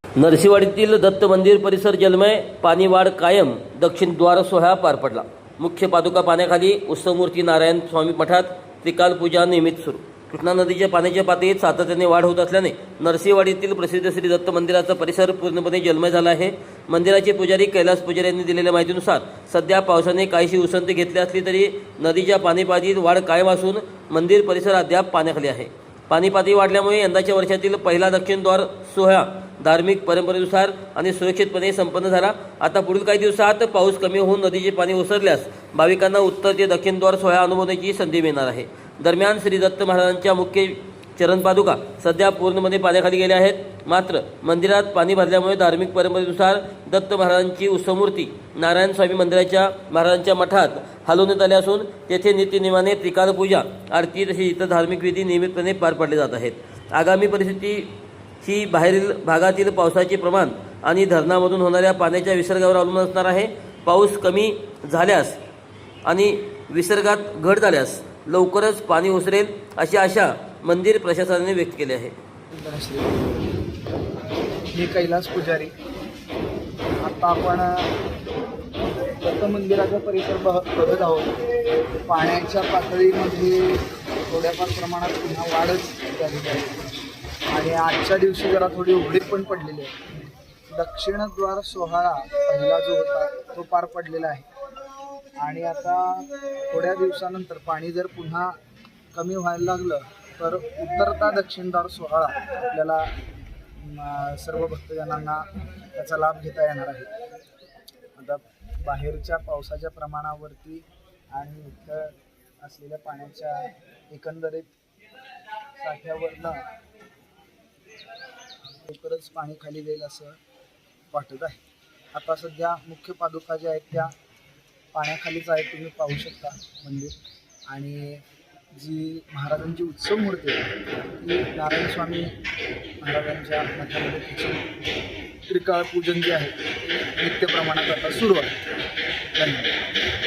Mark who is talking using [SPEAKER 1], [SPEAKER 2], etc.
[SPEAKER 1] नरसिंहवाडीतील दत्त मंदिर परिसर जलमय, पाणीवाढ कायम, दक्षिण द्वार सोहळा पार पडला। मुख्य पादुका पाण्याखाली, उत्सवमूर्ती नारायण स्वामी मठात त्रिकाल पूजा नियमित सुरू। कृष्णा नदीच्या पाण्याच्या पातळीत सातत्याने वाढ होत असल्याने नरसिंहवाडीतील प्रसिद्ध श्री दत्त मंदिराचा परिसर पूर्णपणे जलमय झाला आहे। मंदिराचे पुजारी कैलास पुजारी यांनी दिलेल्या माहितीनुसार सध्या पावसाने काहीशी उसंती घेतली असली तरी नदीच्या पाणीपातळीत वाढ कायम असून मंदिर परिसर अद्याप पाण्याखाली आहे। पाणी पातळी वाढल्यामुळे यंदाच्या वर्षातील पहिला दक्षिण द्वार सोहळा धार्मिक परंपरेनुसार आणि सुरक्षितपणे संपन्न झाला। आता पुढील काही दिवसात पाऊस कमी होऊन नदीचे पाणी ओसरल्यास भाविकांना उत्तर ते दक्षिण द्वार सोहळा अनुभवण्याची संधी मिळणार आहे। दरम्यान श्री दत्त महाराजांच्या मुख्य चरण पादुका सध्या पूर्णपणे पाण्याखाली गेल्या आहेत। मात्र मंदिरात पाणी भरल्यामुळे धार्मिक परंपरेनुसार दत्त महाराजांची उत्सवमूर्ती नारायण स्वामी महाराजांच्या मठात हलवण्यात आली असून तेथे नित्यनेमाने त्रिकाल पूजा, आरती तसेच इतर धार्मिक विधी नियमितपणे पार पडले जात आहेत। आगामी परिस्थिती बाहेरील भागातील पावसाचे प्रमाण आणि धरणामधून होणाऱ्या पाण्याच्या विसर्गावर अवलंबून असणार आहे। पाऊस कमी झाल्यास आणि विसर्गात घट झाल्यास लवकरच पाणी ओसरेल अशी आशा मंदिर प्रशासनाने व्यक्त केली आहे।
[SPEAKER 2] मी कैलास पुजारी। आता आपण दत्त मंदिराचा परिसर बघत आहोत। पाण्याच्या पातळीमध्ये थोड्याफार प्रमाणात पुन्हा वाढच झालेली आहे आणि आजच्या दिवशी जरा थोडी उघडीप पण पडलेली आहे। दक्षिणद्वार सोहळा पहिला जो होता तो पार पडलेला आहे आणि आता थोड्या दिवसानंतर पाणी जर पुन्हा कमी व्हायला लागलं तर उतरता दक्षिणद्वार सोहळा आपल्याला सर्व भक्तजनांना त्याचा लाभ घेता येणार आहे। आता बाहेरच्या पावसाच्या प्रमाणावरती आणि इथं असलेल्या पाण्याच्या एकंदरीत साठ्यावरनं लवकरच पाणी खाली जाईल असं वाटत आहे। आता सध्या मुख्य पादुका ज्या आहेत त्या पाण्याखालीच आहे, तुम्ही पाहू शकता मंदिर। आणि जी महाराजांची उत्सव मूर्ती आहे ती नारायण स्वामी महाराजांच्या मठामध्ये तिची त्रिकाळ पूजन जे आहे ते नित्य प्रमाणात आता सुरू आहे। धन्यवाद।